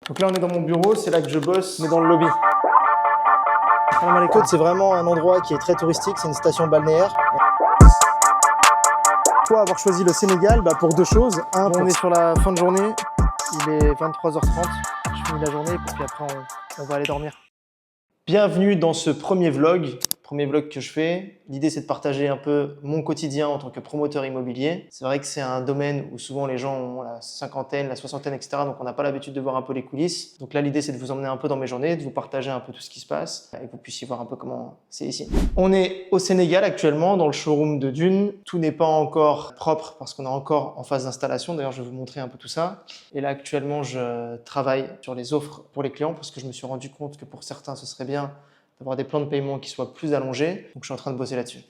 Donc là, on est dans mon bureau, c'est là que je bosse, mais dans le lobby. Les Côtes, c'est vraiment un endroit qui est très touristique, c'est une station balnéaire. Pourquoi avoir choisi le Sénégal? Pour deux choses. On est sur la fin de journée, il est 23h30, je finis la journée, puis après on va aller dormir. Bienvenue dans ce premier vlog que je fais. L'idée, c'est de partager un peu mon quotidien en tant que promoteur immobilier. C'est vrai que c'est un domaine où souvent les gens ont la cinquantaine, la soixantaine, etc. Donc on n'a pas l'habitude de voir un peu les coulisses. Donc là, l'idée, c'est de vous emmener un peu dans mes journées, de vous partager un peu tout ce qui se passe et que vous puissiez voir un peu comment c'est ici. On est au Sénégal actuellement, dans le showroom de Dune. Tout n'est pas encore propre parce qu'on est encore en phase d'installation. D'ailleurs, je vais vous montrer un peu tout ça. Et là, actuellement, je travaille sur les offres pour les clients parce que je me suis rendu compte que pour certains, ce serait bien d'avoir des plans de paiement qui soient plus allongés. Donc, je suis en train de bosser là-dessus.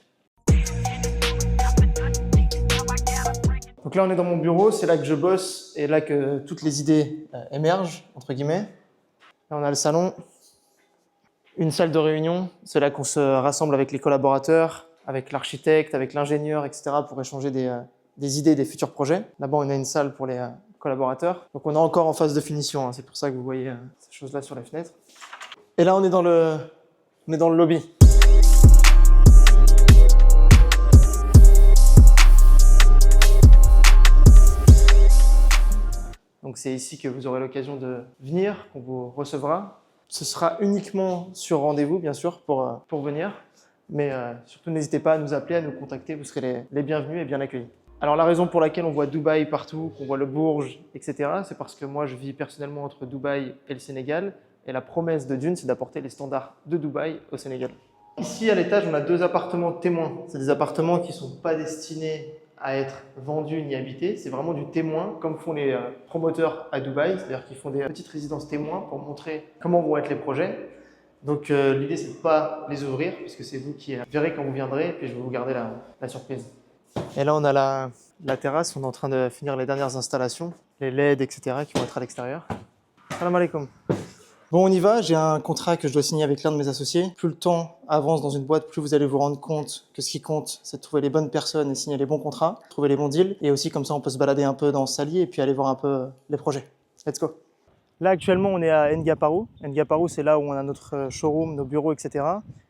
Donc là, on est dans mon bureau, c'est là que je bosse et là que toutes les idées émergent, entre guillemets. Là, on a le salon, une salle de réunion. C'est là qu'on se rassemble avec les collaborateurs, avec l'architecte, avec l'ingénieur, etc. pour échanger des idées, des futurs projets. Là-bas, on a une salle pour les collaborateurs. Donc, on est encore en phase de finition. C'est pour ça que vous voyez ces choses-là sur les fenêtres. Et là, on est dans le lobby. Donc c'est ici que vous aurez l'occasion de venir, qu'on vous recevra. Ce sera uniquement sur rendez-vous, bien sûr, pour venir. Mais surtout, n'hésitez pas à nous appeler, à nous contacter. Vous serez les bienvenus et bien accueillis. Alors la raison pour laquelle on voit Dubaï partout, qu'on voit le Bourj, etc., c'est parce que moi, je vis personnellement entre Dubaï et le Sénégal. Et la promesse de Dune, c'est d'apporter les standards de Dubaï au Sénégal. Ici, à l'étage, on a deux appartements témoins. C'est des appartements qui ne sont pas destinés à être vendus ni habités. C'est vraiment du témoin, comme font les promoteurs à Dubaï. C'est-à-dire qu'ils font des petites résidences témoins pour montrer comment vont être les projets. Donc l'idée, c'est de ne pas les ouvrir, puisque c'est vous qui verrez quand vous viendrez, et puis je vais vous garder la surprise. Et là, on a la terrasse. On est en train de finir les dernières installations, les LED, etc., qui vont être à l'extérieur. Salam alaikum. Bon, on y va. J'ai un contrat que je dois signer avec l'un de mes associés. Plus le temps avance dans une boîte, plus vous allez vous rendre compte que ce qui compte, c'est de trouver les bonnes personnes et signer les bons contrats, trouver les bons deals. Et aussi, comme ça, on peut se balader un peu dans Sali et puis aller voir un peu les projets. Let's go. Là, actuellement, on est à Ngaparou. Ngaparou, c'est là où on a notre showroom, nos bureaux, etc.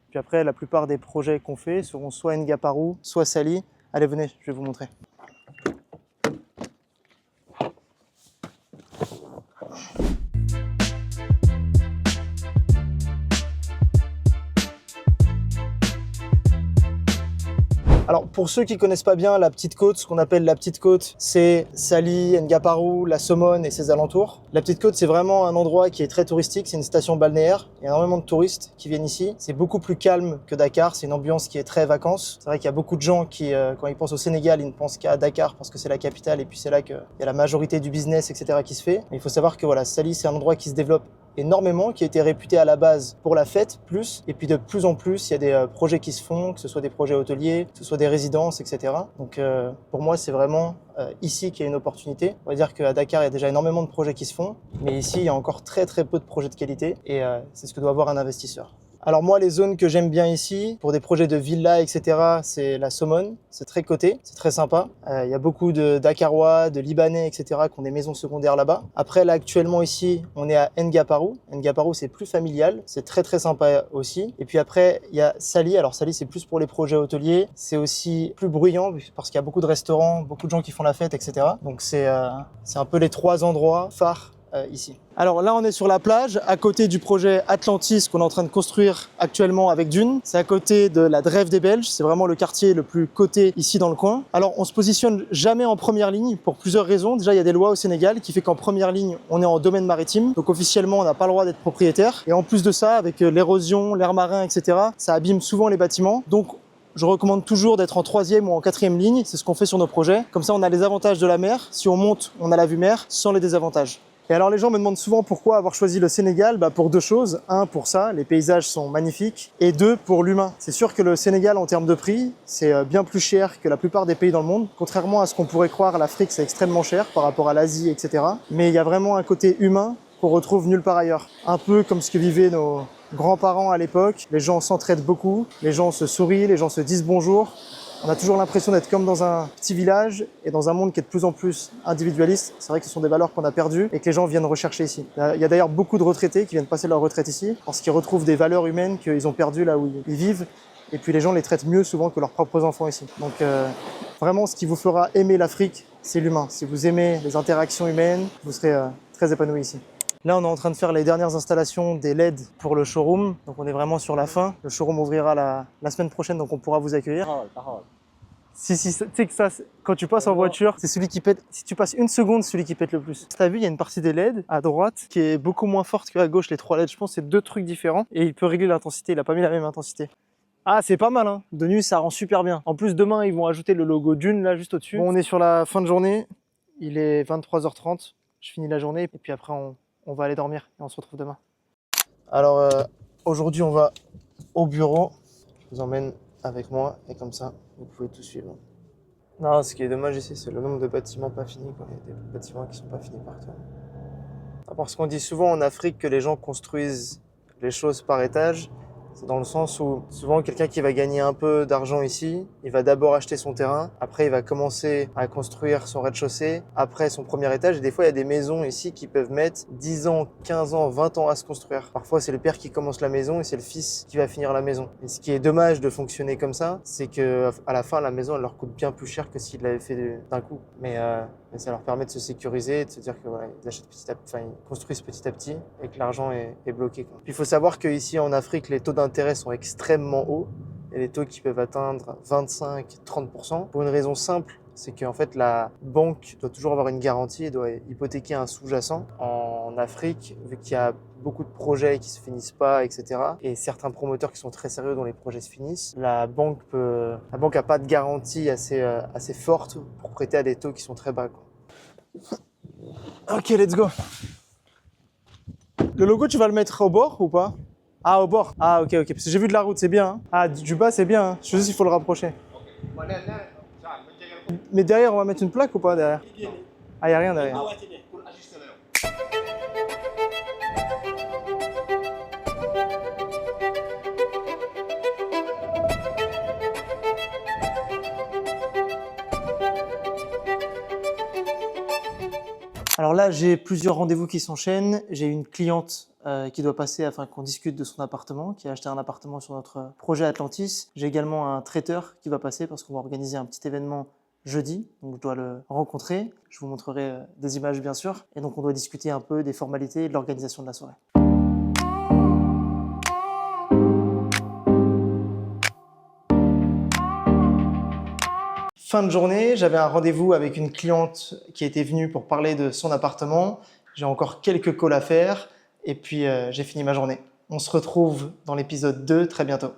Puis après, la plupart des projets qu'on fait seront soit Ngaparou, soit Sali. Allez, venez, je vais vous montrer. Alors pour ceux qui connaissent pas bien la Petite Côte, ce qu'on appelle la Petite Côte, c'est Sali, Ngaparou, la Somone et ses alentours. La Petite Côte, c'est vraiment un endroit qui est très touristique, c'est une station balnéaire. Il y a énormément de touristes qui viennent ici. C'est beaucoup plus calme que Dakar, c'est une ambiance qui est très vacances. C'est vrai qu'il y a beaucoup de gens qui, quand ils pensent au Sénégal, ils ne pensent qu'à Dakar parce que c'est la capitale et puis c'est là qu'il y a la majorité du business, etc. qui se fait. Mais il faut savoir que voilà, Sali, c'est un endroit qui se développe énormément, qui a été réputé à la base pour la fête, plus, et puis de plus en plus, il y a des projets qui se font, que ce soit des projets hôteliers, que ce soit des résidences, etc. Donc pour moi, c'est vraiment ici qu'il y a une opportunité. On va dire qu'à Dakar, il y a déjà énormément de projets qui se font, mais ici, il y a encore très peu de projets de qualité, et c'est ce que doit avoir un investisseur. Alors moi, les zones que j'aime bien ici, pour des projets de villas, etc., c'est la Somone. C'est très coté, c'est très sympa. Il y a beaucoup de Dakarois, de Libanais, etc., qui ont des maisons secondaires là-bas. Après, là, actuellement, ici, on est à Ngaparou. Ngaparou, c'est plus familial, c'est très sympa aussi. Et puis après, il y a Sali. Alors Sali, c'est plus pour les projets hôteliers. C'est aussi plus bruyant, parce qu'il y a beaucoup de restaurants, beaucoup de gens qui font la fête, etc. Donc c'est un peu les trois endroits phares ici. Alors là, on est sur la plage, à côté du projet Atlantis qu'on est en train de construire actuellement avec Dune. C'est à côté de la Drève des Belges, c'est vraiment le quartier le plus coté ici dans le coin. Alors on se positionne jamais en première ligne pour plusieurs raisons. Déjà, il y a des lois au Sénégal qui fait qu'en première ligne, on est en domaine maritime. Donc officiellement, on n'a pas le droit d'être propriétaire. Et en plus de ça, avec l'érosion, l'air marin, etc., ça abîme souvent les bâtiments. Donc je recommande toujours d'être en troisième ou en quatrième ligne. C'est ce qu'on fait sur nos projets. Comme ça, on a les avantages de la mer. Si on monte, on a la vue mer, sans les désavantages. Et alors les gens me demandent souvent pourquoi avoir choisi le Sénégal. Pour deux choses. Un, pour ça, les paysages sont magnifiques. Et deux, pour l'humain. C'est sûr que le Sénégal, en termes de prix, c'est bien plus cher que la plupart des pays dans le monde. Contrairement à ce qu'on pourrait croire, l'Afrique, c'est extrêmement cher par rapport à l'Asie, etc. Mais il y a vraiment un côté humain qu'on retrouve nulle part ailleurs. Un peu comme ce que vivaient nos grands-parents à l'époque. Les gens s'entraident beaucoup, les gens se sourient, les gens se disent bonjour. On a toujours l'impression d'être comme dans un petit village et dans un monde qui est de plus en plus individualiste. C'est vrai que ce sont des valeurs qu'on a perdues et que les gens viennent rechercher ici. Il y a d'ailleurs beaucoup de retraités qui viennent passer leur retraite ici parce qu'ils retrouvent des valeurs humaines qu'ils ont perdues là où ils vivent. Et puis les gens les traitent mieux souvent que leurs propres enfants ici. Donc vraiment, ce qui vous fera aimer l'Afrique, c'est l'humain. Si vous aimez les interactions humaines, vous serez très épanoui ici. Là, on est en train de faire les dernières installations des LED pour le showroom. Donc on est vraiment sur la fin. Le showroom ouvrira la semaine prochaine, donc on pourra vous accueillir. Si, tu sais que ça, quand tu passes en voiture, c'est celui qui pète. Si tu passes une seconde, c'est celui qui pète le plus. Tu as vu, il y a une partie des LED à droite qui est beaucoup moins forte qu'à gauche. Les 3 LED, je pense, c'est 2 trucs différents. Et il peut régler l'intensité. Il n'a pas mis la même intensité. Ah, c'est pas mal, hein. De nuit, ça rend super bien. En plus, demain, ils vont ajouter le logo Dune là juste au-dessus. Bon, on est sur la fin de journée. Il est 23h30. Je finis la journée et puis après, on va aller dormir et on se retrouve demain. Alors, aujourd'hui, on va au bureau. Je vous emmène avec moi et comme ça, vous pouvez tout suivre. Non, ce qui est dommage ici, c'est le nombre de bâtiments pas finis, quoi. Il y a des bâtiments qui sont pas finis partout. Parce qu'on dit souvent en Afrique que les gens construisent les choses par étage. C'est dans le sens où souvent quelqu'un qui va gagner un peu d'argent ici, il va d'abord acheter son terrain, après il va commencer à construire son rez-de-chaussée, après son premier étage. Et des fois, il y a des maisons ici qui peuvent mettre 10 ans, 15 ans, 20 ans à se construire. Parfois, c'est le père qui commence la maison et c'est le fils qui va finir la maison. Et ce qui est dommage de fonctionner comme ça, c'est que à la fin, la maison, elle leur coûte bien plus cher que s'ils l'avaient fait d'un coup. Mais ça leur permet de se sécuriser, de se dire que voilà, ils achètent ils construisent petit à petit et que l'argent est bloqué, quoi. Puis il faut savoir qu'ici en Afrique, les taux d'intérêt sont extrêmement hauts et les taux qui peuvent atteindre 25-30% pour une raison simple, c'est qu'en fait la banque doit toujours avoir une garantie et doit hypothéquer un sous-jacent. En Afrique, vu qu'il y a beaucoup de projets qui se finissent pas, etc. et certains promoteurs qui sont très sérieux dont les projets se finissent, la banque a pas de garantie assez forte pour prêter à des taux qui sont très bas, quoi. Ok, let's go. Le logo, tu vas le mettre au bord ou pas? Ah, au bord. Ah, ok. Parce que j'ai vu de la route, c'est bien, hein. Ah, du bas, c'est bien, hein. Je sais juste qu'il faut le rapprocher. Mais derrière, on va mettre une plaque ou pas derrière? Ah, il n'y a rien derrière. Alors là, j'ai plusieurs rendez-vous qui s'enchaînent. J'ai une cliente qui doit passer afin qu'on discute de son appartement, qui a acheté un appartement sur notre projet Atlantis. J'ai également un traiteur qui va passer parce qu'on va organiser un petit événement jeudi, donc je dois le rencontrer. Je vous montrerai des images bien sûr. Et donc on doit discuter un peu des formalités et de l'organisation de la soirée. Fin de journée, j'avais un rendez-vous avec une cliente qui était venue pour parler de son appartement. J'ai encore quelques calls à faire et puis j'ai fini ma journée. On se retrouve dans l'épisode 2 très bientôt.